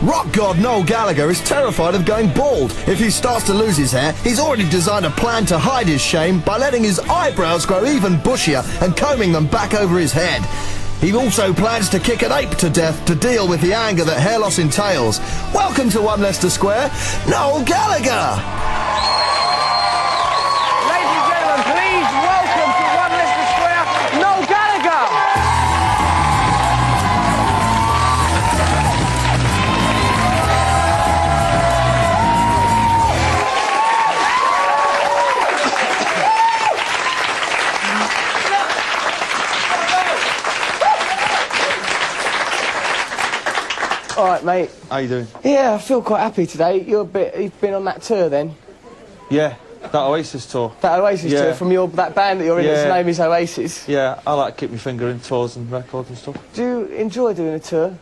Rock god Noel Gallagher is terrified of going bald. If he starts to lose his hair, he's already designed a plan to hide his shame by letting his eyebrows grow even bushier and combing them back over his head. He also plans to kick an ape to death to deal with the anger that hair loss entails. Welcome to One Leicester Square, Noel Gallagher! Ladies and gentlemen, please welcome to One Leicester Square, Noel Gallagher! All right, mate. How you doing? Yeah, I feel quite happy today. You've been on that tour then? Yeah, that Oasis tour. That Oasis tour from that band that you're in. Its name is Oasis. Yeah, I like to keep my finger in tours and records and stuff. Do you enjoy doing a tour?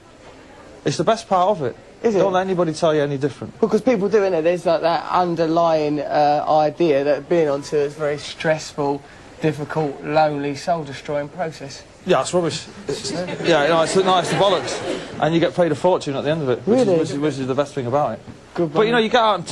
It's the best part of it. Is it? Don't let anybody tell you any different. Because people do, innit? There's like that underlying idea that being on tour is a very stressful, difficult, lonely, soul-destroying process. Yeah, it's rubbish. Yeah, no, it's bollocks. And you get paid a fortune at the end of it, which is the best thing about it. Good, but you know, you get out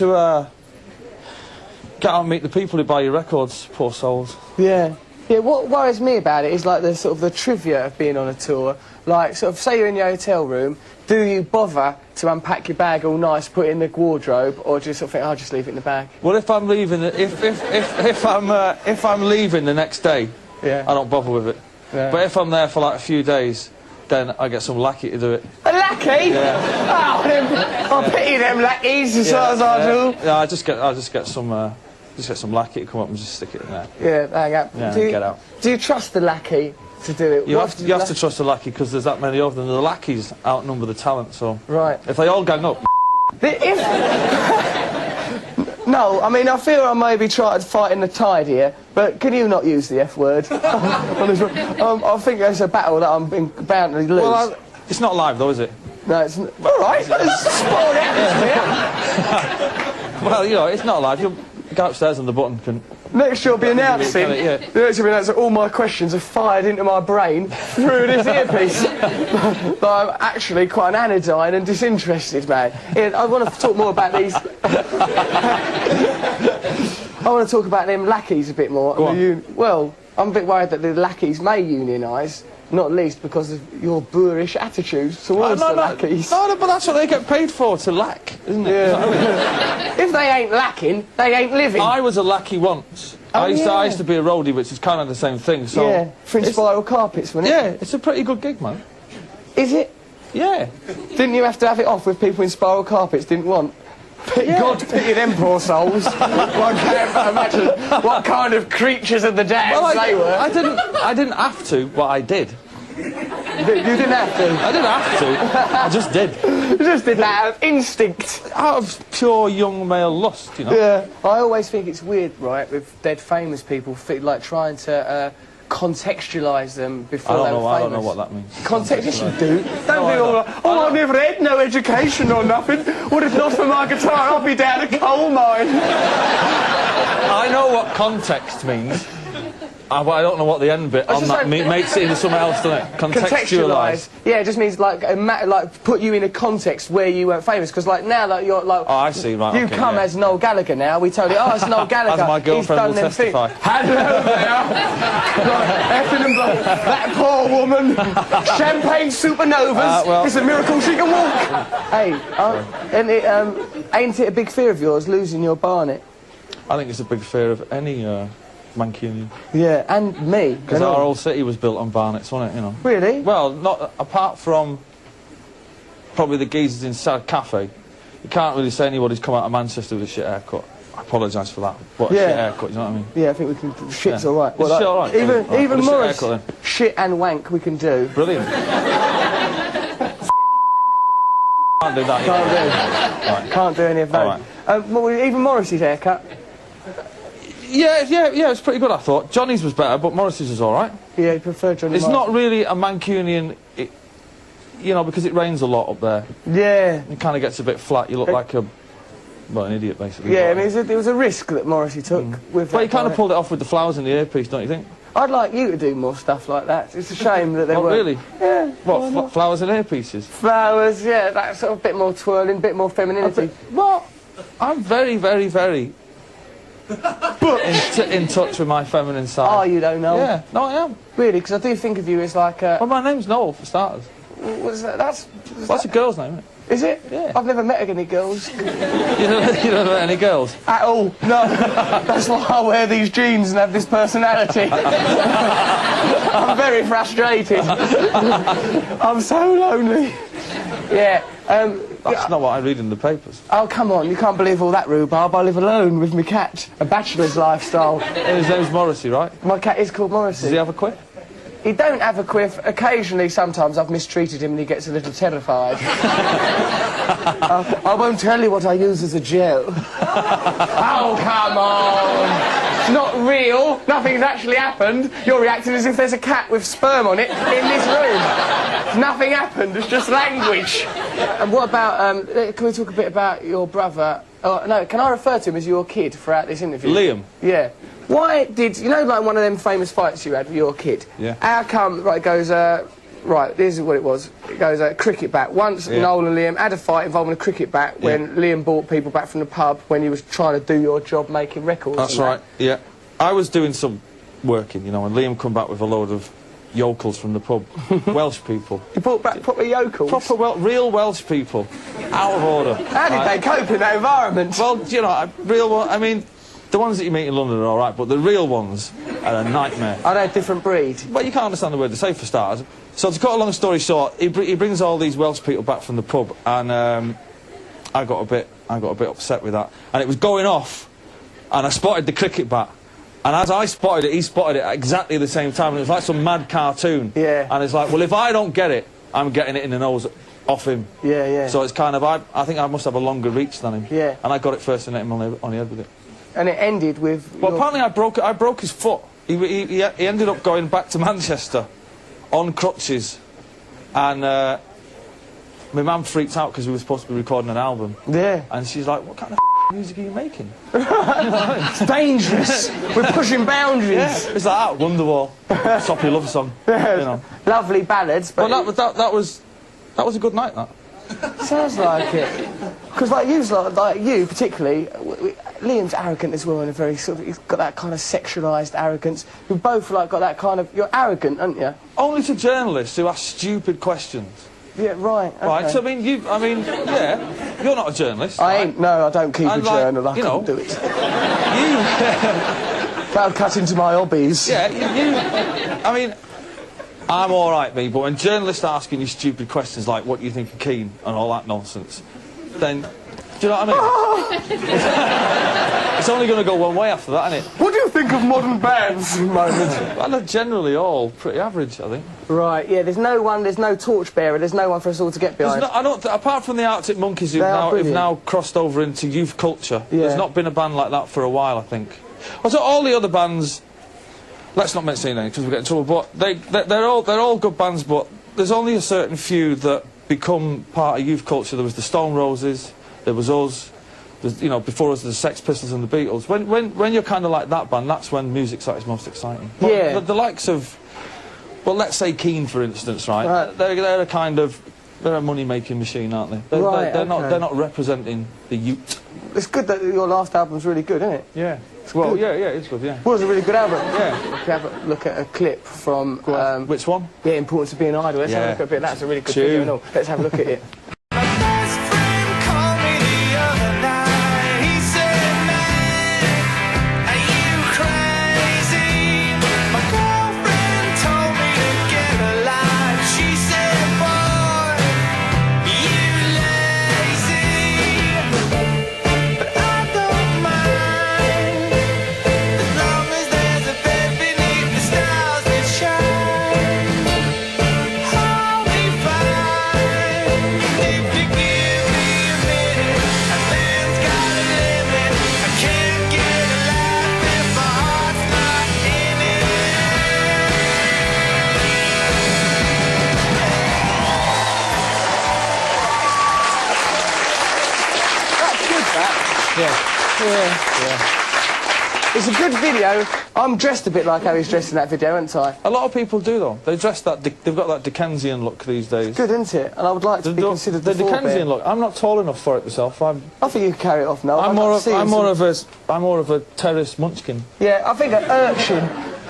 and meet the people who buy your records, poor souls. Yeah. Yeah, what worries me about it is like the sort of the trivia of being on a tour. Like, sort of, say you're in your hotel room, do you bother to unpack your bag all nice, put it in the wardrobe, or do you sort of think, I'll just leave it in the bag? Well, if I'm leaving, if I'm leaving the next day, I don't bother with it. Yeah. But if I'm there for like a few days, then I get some lackey to do it. A lackey? Yeah. Oh, I pity them lackeys as far as I do. Yeah, I just get some lackey to come up and just stick it in there. Yeah, hang up. Yeah, get out. Do you trust the lackey to do it? You have to trust the lackey because there's that many of them. The lackeys outnumber the talent, so... Right. If they all gang up... No, I mean, I feel I may be trying to fight in the tide here, but can you not use the F word? I think there's a battle that I'm bound to lose. Well, it's not live, though, is it? No, it's not. All right, let's spoil the atmosphere. Well, you know, it's not live. You'll go upstairs and the button can... Next you'll be announcing... Next you'll be announcing all my questions are fired into my brain through this earpiece. But I'm actually quite an anodyne and disinterested man. I want to talk more about these... I want to talk about them lackeys a bit more. Well, I'm a bit worried that the lackeys may unionise, not least because of your boorish attitude towards the lackeys. No, but that's what they get paid for, to lack, isn't it? Yeah. If they ain't lacking, they ain't living. I was a lackey once. I used to be a roadie, which is kind of the same thing. So yeah, for Spiral Carpets, wasn't it? Yeah, it's a pretty good gig, man. Is it? Yeah. Didn't you have to have it off with people in Spiral Carpets didn't want? God pity them poor souls. I can't imagine what kind of creatures of the damned they were. I didn't have to, but I did. You didn't have to? I didn't have to. I just did. You just did that out of instinct. Out of pure young male lust, you know. Yeah. I always think it's weird, right, with dead famous people, like trying to contextualise them before they were famous. I don't know what that means. Yes, you do. Don't be all like, oh, I've never had no education or nothing. What if not for my guitar, I'll be down a coal mine. I know what context means. But I don't know what the end bit on that makes it into something else, doesn't it? Contextualise. Yeah, it just means like put you in a context where you weren't famous. Because like now that you're like, oh, I see, right. You come as Noel Gallagher now. We told you, oh, it's Noel Gallagher. As my girlfriend will testify. Hello there. Effing and blood. That poor woman. Champagne supernovas. It's a miracle she can walk. Hey, ain't it a big fear of yours losing your Barnet? I think it's a big fear of any. Mancunian. Yeah, and me. Because our old city was built on Barnets, wasn't it, you know? Really? Well, not apart from probably the geezers inside Cafe. You can't really say anybody's come out of Manchester with a shit haircut. I apologise for that. But a shit haircut, you know what I mean? Yeah, I think we can... Shit's alright. Well, shit alright. Even Morris, shit and wank we can do. Brilliant. Can't do that. Can't do any of those. Right. Even Morris's haircut. Yeah, it's pretty good, I thought. Johnny's was better, but Morris's is all right. Yeah, you prefer Johnny Morris. It's not really a Mancunian, you know, because it rains a lot up there. Yeah. It kind of gets a bit flat. You look like an idiot, basically. Yeah, I mean, it was a risk that Morrissey took. With but he kind of pulled it off with the flowers in the earpiece, don't you think? I'd like you to do more stuff like that. It's a shame that they Oh, weren't. really? Yeah. What, flowers and earpieces? Flowers, yeah, that sort of bit more twirling, bit more femininity. Well, I'm very, very, very in touch with my feminine side. Oh, you don't know? Yeah, no, I am. Really, because I do think of you as like a... Well, my name's Noel, for starters. What's that? That's a girl's name, isn't it? Is it? Yeah. I've never met any girls. You don't know any girls? At all. No. That's why I wear these jeans and have this personality. I'm very frustrated. I'm so lonely. Yeah. That's not what I read in the papers. Oh, come on. You can't believe all that rhubarb. I live alone with my cat. A bachelor's lifestyle. His name's Morrissey, right? My cat is called Morrissey. Does he have a quiff? He don't have a quiff. Occasionally, sometimes I've mistreated him and he gets a little terrified. I won't tell you what I use as a gel. Oh, come on. It's not real. Nothing's actually happened. You're reacting as if there's a cat with sperm on it in this room. Nothing happened. It's just language. And what about, can we talk a bit about your brother? Oh, no, can I refer to him as your kid throughout this interview? Liam? Yeah. Why did... You know, like, one of them famous fights you had with your kid? Yeah. How come... Right, it goes... right, this is what it was. It goes, cricket bat. Once Noel and Liam had a fight involving a cricket bat when Liam brought people back from the pub when he was trying to do your job making records. That's right, yeah. I was doing some working, you know, and Liam come back with a load of yokels from the pub. Welsh people. You brought back proper yokels? Proper real Welsh people. Out of order. How did they cope in that environment? Well, you know, I mean... The ones that you meet in London are all right, but the real ones are a nightmare. Are they a different breed? Well, you can't understand the word they say, for starters. So, to cut a long story short, he brings all these Welsh people back from the pub, and I got a bit upset with that. And it was going off, and I spotted the cricket bat. And as I spotted it, he spotted it at exactly the same time, and it was like some mad cartoon. Yeah. And it's like, well, if I don't get it, I'm getting it in the nose off him. Yeah, yeah. So it's kind of, I think I must have a longer reach than him. Yeah. And I got it first and hit him on the head with it. And it ended with... Well, apparently I broke his foot. He ended up going back to Manchester on crutches. And my mum freaked out because we were supposed to be recording an album. Yeah. And she's like, what kind of music are you making? It's dangerous. We're pushing boundaries. Yeah. It's like that, Wonderwall. Soppy love song. Yeah. You know. Lovely ballads, but... Well, that was a good night, that. Sounds like it. Because like you particularly, Liam's arrogant as well, and a very sort of, he's got that kind of sexualised arrogance. We've both like got that kind of, you're arrogant, aren't you? Only to journalists who ask stupid questions. Yeah, right. Okay. Right, so yeah, you're not a journalist. I ain't, no, I don't keep a journal, I couldn't do it. That'll cut into my hobbies. Yeah, I mean... I'm all right, me, but when journalists are asking you stupid questions like what you think of Keane and all that nonsense, then, do you know what I mean? It's only going to go one way after that, isn't it? What do you think of modern bands at the moment? Well, they're generally all pretty average, I think. Right, yeah, there's no torchbearer, there's no one for us all to get behind. Apart from the Arctic Monkeys who've now crossed over into youth culture, there's not been a band like that for a while, I think. Also, all the other bands... Let's not mention any because we get in trouble. But they're all good bands. But there's only a certain few that become part of youth culture. There was the Stone Roses. There was us. You know, before us, the Sex Pistols and the Beatles. When you're kind of like that band, that's when music's at its most exciting. But yeah. The likes of, well, let's say Keane, for instance, right? They're a kind of. They're a money-making machine, aren't they? They're not representing the youth. It's good that your last album's really good, isn't it? Yeah. Well, yeah, it's good, yeah. Well, it's a really good album. Yeah. We can have a look at a clip from... which one? Yeah, Importance of Being Idle. Let's have a look at a bit. That's a really good video and all. Let's have a look at it. It's a good video. I'm dressed a bit like how he's dressed in that video, aren't I? A lot of people do, though. They dress that... They've got that Dickensian look these days. Good, isn't it? And I would like to be considered the Dickensian look. I'm not tall enough for it myself. I think you can carry it off now. I'm more of a terrace munchkin. Yeah, I think an urchin.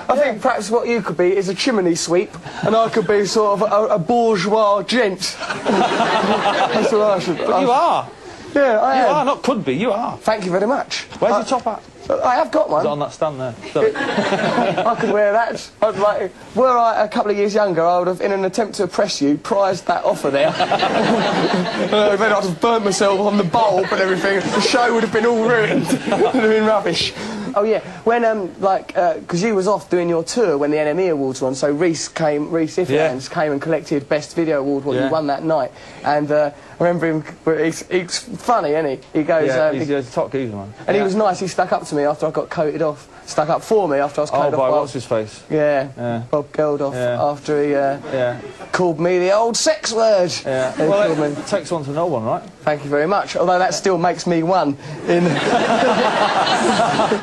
I think perhaps what you could be is a chimney sweep, and I could be sort of a bourgeois gent. That's what I should be. But you are. Yeah, I am. You are, not could be, you are. Thank you very much. Where's your top hat? I have got one. Is it on that stand there? I could wear that. Were I a couple of years younger, I would have, in an attempt to oppress you, prized that off of there. Then I'd have burnt myself on the bulb and everything. The show would have been all ruined. It would have been rubbish. Oh yeah, when because you was off doing your tour when the NME Awards were on, so Rhys Ifans came and collected Best Video Award, what you won that night, and I remember him. He's funny, isn't he? He goes, he's a top geezer, man. And he was nice. He stuck up to me after I got coated off. Stuck up for me after I was coated off. Oh, by what's his face? Yeah, Bob Geldof. After he called me the old sex word. Yeah. Well, it takes one to know one, right? Thank you very much. Although that still makes me one.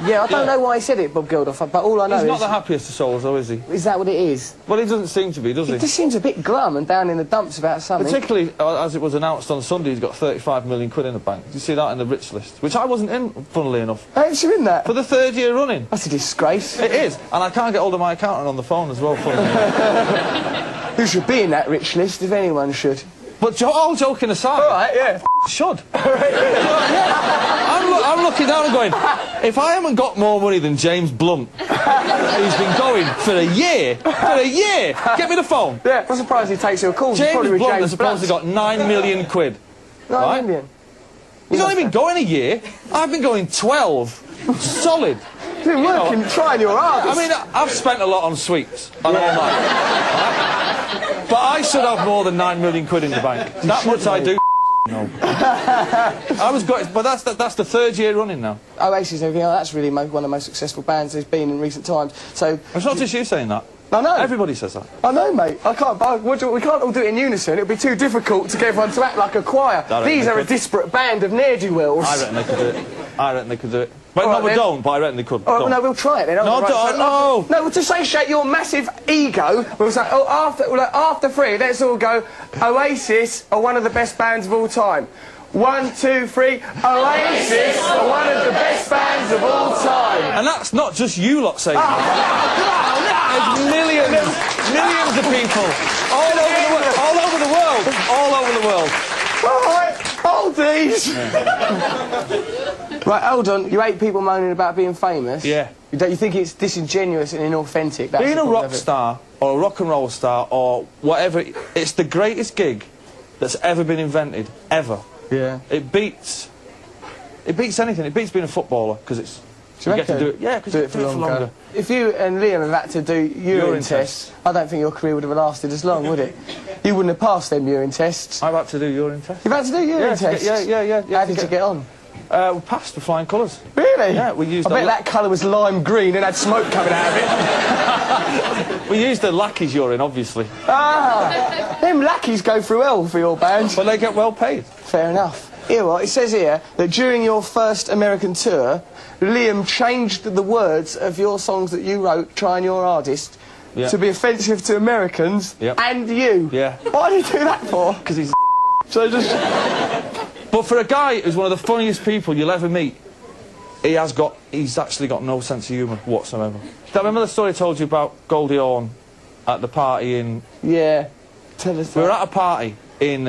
Yeah, I don't know why he said it, Bob Geldof, but all I know is... He's not the happiest of souls, though, is he? Is that what it is? Well, he doesn't seem to be, does he? He just seems a bit glum and down in the dumps about something. Particularly, as it was announced on Sunday, he's got 35 million quid in the bank. Did you see that in the rich list? Which I wasn't in, funnily enough. Ain't you in that? For the 3rd year running. That's a disgrace. It is. And I can't get hold of my accountant on the phone as well, funnily enough. Who should be in that rich list, if anyone should? But all joking aside... All right, yeah. Should. I'm looking down and going, if I haven't got more money than James Blunt, who's been going for a year, get me the phone. Yeah, I'm surprised he takes your calls. James Blunt has supposedly got 9 million quid. 9 million? He's only been going a year. I've been going 12. Solid. You've been working, trying your hardest. I mean, I've spent a lot on sweets and all that. Right? But I should have more than 9 million quid in the bank. That much I do. No. I was good, but that's the 3rd year running now. Oasis and everything else, that's really one of the most successful bands there's been in recent times. So it's not just you saying that. I know. Everybody says that. I know, mate. We can't all do it in unison. It'll be too difficult to get everyone to act like a choir. These are a disparate band of ne'er-do-wells. I reckon they could do it. I reckon they could do it. But right, no, we don't, but I reckon they could. Oh, no, we'll try it then. No, no, to satiate your massive ego, we'll say, after 3, let's all go, Oasis are one of the best bands of all time. 1, 2, 3, Oasis are one of the best bands of all time. And that's not just you lot saying that. There's millions of people all over the world. All right, hold these. Right, hold on. You hate people moaning about being famous? Yeah. You think it's disingenuous and inauthentic? That's being a rock star or a rock and roll star or whatever, it's the greatest gig that's ever been invented, ever. Yeah. It beats anything. It beats being a footballer because it's... You get to do it. Yeah, because you do it for longer. If you and Liam have had to do urine tests, I don't think your career would have lasted as long, would it? You wouldn't have passed them urine tests. I've had to do urine tests. You've had to do urine tests? Yeah. How did you get on? We passed with flying colours. Really? Yeah, we used... I bet that colour was lime green and had smoke coming out of it. We used the lackeys' urine, obviously. Ah! Them lackeys go through hell for your band. But they get well paid. Fair enough. Here, what? It says here that during your first American tour, Liam changed the words of your songs that you wrote, Trying Your Hardest, to be offensive to Americans and you. Yeah. Why did he do that for? Because he's So just... But for a guy who's one of the funniest people you'll ever meet, he's actually got no sense of humour whatsoever. Do you remember the story I told you about Goldie Hawn at the party in... Yeah. Tell us that. We were at a party in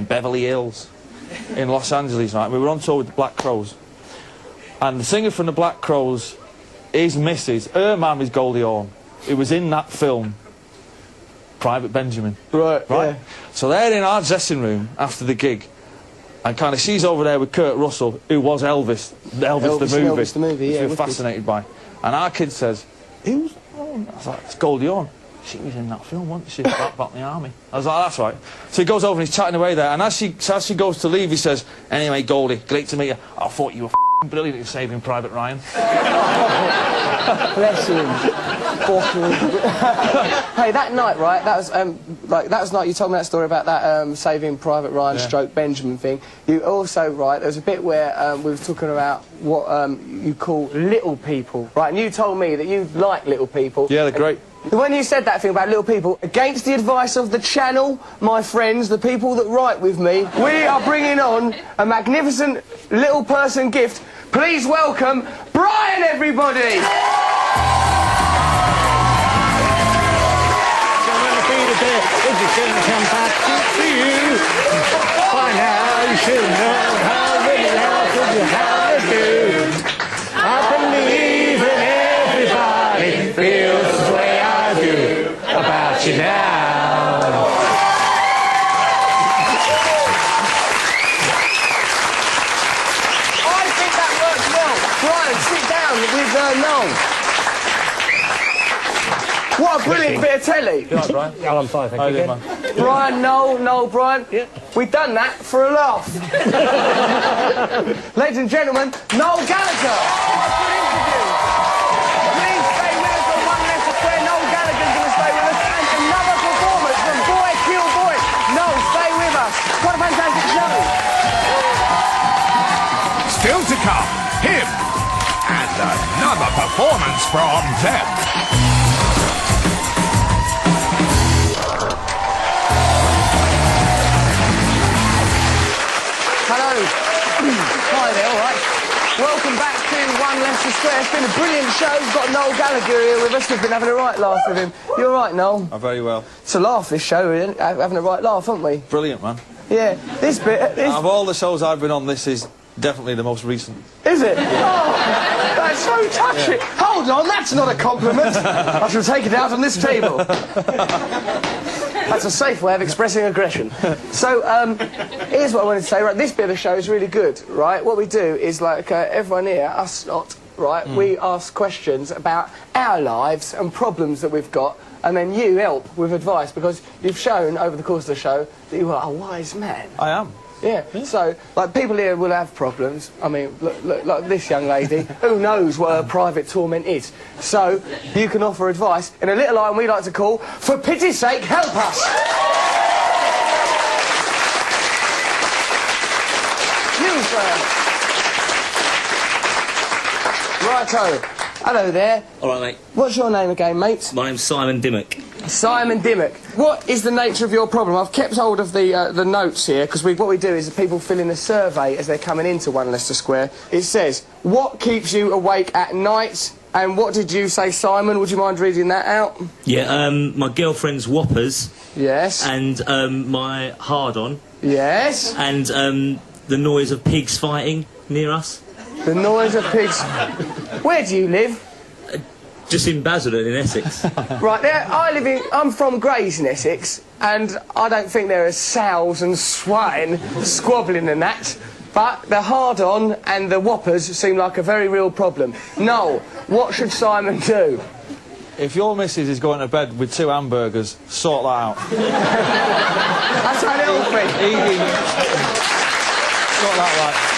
Beverly Hills, in Los Angeles, right? We were on tour with the Black Crowes. And the singer from the Black Crowes, his missus, her mum is Goldie Hawn. It was in that film, Private Benjamin. Right? Yeah. So they're in our dressing room after the gig. And kind of, she's over there with Kurt Russell, who was Elvis the movie, yeah. She was fascinated by. And our kid says, who's... Oh, I was like, it's Goldie Hawn. She was in that film, wasn't she? About the army. I was like, that's right. So he goes over and he's chatting away there. And as she goes to leave, he says, anyway, Goldie, great to meet you. I thought you were brilliant at Saving Private Ryan. Bless him. Hey, that night, right? That was that was night you told me that story about that Saving Private Ryan stroke Benjamin thing. You also, right? There was a bit where we were talking about what you call little people, right? And you told me that you like little people. Yeah, they're great. When you said that thing about little people, against the advice of the channel, my friends, the people that write with me, we are bringing on a magnificent little person gift. Please welcome Brian, everybody! If you shouldn't come back to you, by now you should know how little else would you have to do. I believe in everybody feels the way I do about you now. I think that works well. Brian, sit down with Noel. What a brilliant bit of telly. You like Brian? Oh, I'm fine, thank you. Man. Brian, Noel, Brian. Yeah. We've done that for a laugh. Ladies and gentlemen, Noel Gallagher. Good interview. Please stay with us on One Leicester Square. Noel Gallagher's going to stay with us. And another performance from Boy Kill Boy. Noel, stay with us. What a fantastic show. Still to come, him, and another performance from them. Hello. Hi there, all right. Welcome back to One Leicester Square. It's been a brilliant show. We've got Noel Gallagher here with us. We've been having a right laugh with him. You all right, Noel? Oh, very well. It's a laugh, this show, really. Having a right laugh, haven't we? Brilliant, man. Yeah. This bit... Out of all the shows I've been on, this is definitely the most recent. Is it? Oh, that's so touching. Yeah. Hold on, that's not a compliment. I shall take it out on this table. That's a safe way of expressing aggression. So, here's what I wanted to say. Right, this bit of the show is really good, right? What we do is, like, everyone here, us lot, right, we ask questions about our lives and problems that we've got, and then you help with advice, because you've shown over the course of the show that you are a wise man. I am. Yeah, so, like, people here will have problems. I mean, look like this young lady, who knows what her private torment is. So, you can offer advice in a little line we like to call, for pity's sake, help us! Righto. Hello there. All right, mate. What's your name again, mate? My name's Simon Dimmock. Simon Dimmock. What is the nature of your problem? I've kept hold of the notes here, because what we do is people fill in a survey as they're coming into One Leicester Square. It says, what keeps you awake at night? And what did you say, Simon? Would you mind reading that out? Yeah, my girlfriend's whoppers. Yes. And my hard-on. Yes. And the noise of pigs fighting near us. The noise of pigs. Where do you live? Just in Basildon, in Essex. Right, there, I'm from Grays in Essex, and I don't think there are sows and swine squabbling and that, but the hard-on and the whoppers seem like a very real problem. Noel, what should Simon do? If your missus is going to bed with 2 hamburgers, sort that out. That's unhealthy. Eating... Sort that right.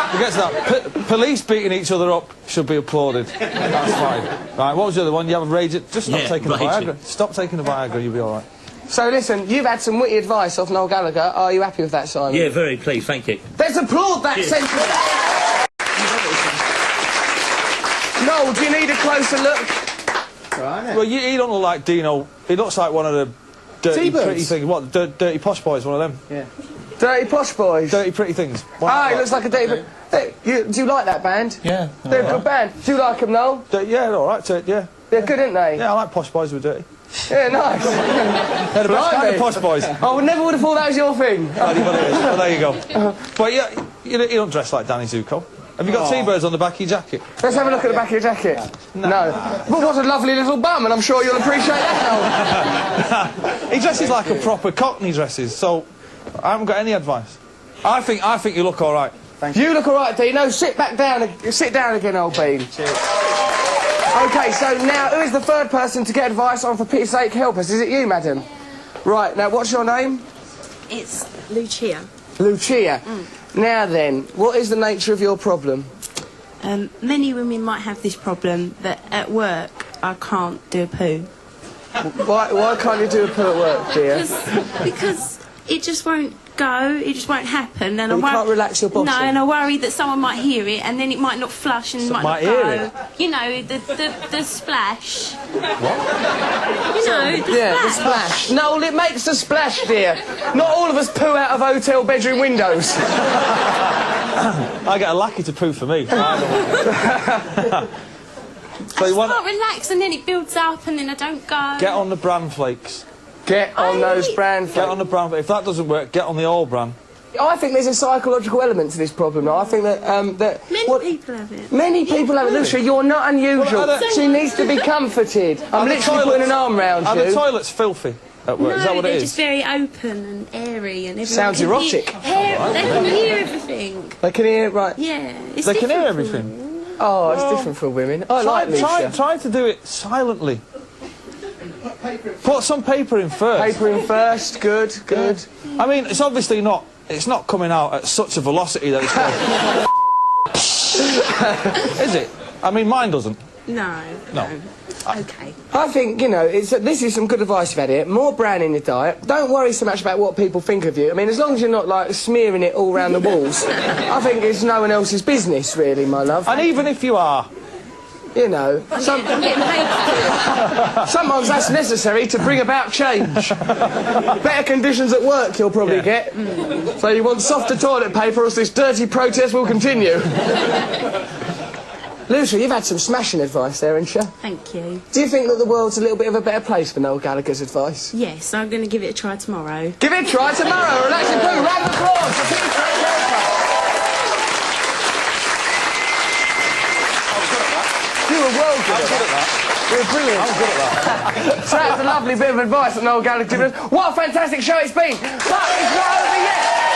Forget that. Police beating each other up should be applauded. That's fine. Right, what was the other one? You have a rage it. Just stop taking the Viagra. Stop taking the Viagra, you'll be all right. So listen, you've had some witty advice off Noel Gallagher. Are you happy with that, Simon? Yeah, very pleased, thank you. Let's applaud that sentence. Noel, do you need a closer look? Right. Well, he don't look like Dino. He looks like one of the dirty, T-birds. pretty things. What? Dirty posh boys, one of them. Yeah. Dirty posh boys. Dirty pretty things. Ah, he looks like a dirty... Hey, do you like that band? Yeah. They're a good band. Do you like them, Noel? Yeah, they're all right. Yeah. They're good, aren't they? Yeah, I like posh boys who are dirty. Yeah, nice. They're the best kind of posh boys. I would never would have thought that was your thing. Well, there you go. But yeah, you don't dress like Danny Zuko. Have you got T-birds on the back of your jacket? Let's have a look at the back of your jacket. No. But what a lovely little bum, and I'm sure you'll appreciate that, Noel. He dresses like a proper cockney dresses, so I haven't got any advice. I think you look all right. Thank you. You look all right, Dino. Sit back down. Sit down again, old bean. Cheers. OK, so now, who is the third person to get advice on For Pity's Sake Help Us? Is it you, madam? Right, now, what's your name? It's Lucia. Lucia. Now then, what is the nature of your problem? Many women might have this problem, that at work I can't do a poo. Why can't you do a poo at work, dear? Because it just won't go, it just won't happen, and you can't relax your bottom. No, and I worry that someone might hear it, and then it might not flush and might not hear go. it. You know, the splash. What? You know, the splash. Noel, it makes a splash, dear. Not all of us poo out of hotel bedroom windows. I get a lackey to poo for me. So I can't relax, and then it builds up, and then I don't go. Get on the bran flakes. Get on those bran flakes. Get on the bran flakes. If that doesn't work, get on the all bran. I think there's a psychological element to this problem now. I think that... Many people have it. Many people have it. Lucia, you're not unusual. She needs to be comforted. I'm literally putting an arm round you. Are the toilets filthy at work? No, is that what it is? they're just very open and airy, and everyone Sounds erotic. They can hear everything. They can hear it, right? Yeah, it's They can hear different for everything. women. Oh, it's different for women. I like Lucia. Try to do it silently. Put some paper in first. Paper in first, good. I mean, it's obviously not... It's not coming out at such a velocity that it's going... Is it? I mean, mine doesn't. No. Okay. I think, you know, this is some good advice you've had here. More bran in your diet. Don't worry so much about what people think of you. I mean, as long as you're not, like, smearing it all around the walls, I think it's no one else's business, really, my love. And even if you are... You know, sometimes that's necessary to bring about change. Better conditions at work you'll probably get. So you want softer toilet paper or else this dirty protest will continue. Lucia, you've had some smashing advice there, haven't you? Thank you. Do you think that the world's a little bit of a better place for Noel Gallagher's advice? Yes, I'm going to give it a try tomorrow. Give it a try tomorrow. Relax your poo. Round of applause for Peter and Walter. You were well good at that. You were brilliant. I'm good at that. So that's a lovely bit of advice that Noel Gallagher given us. What a fantastic show it's been. But it's not over yet.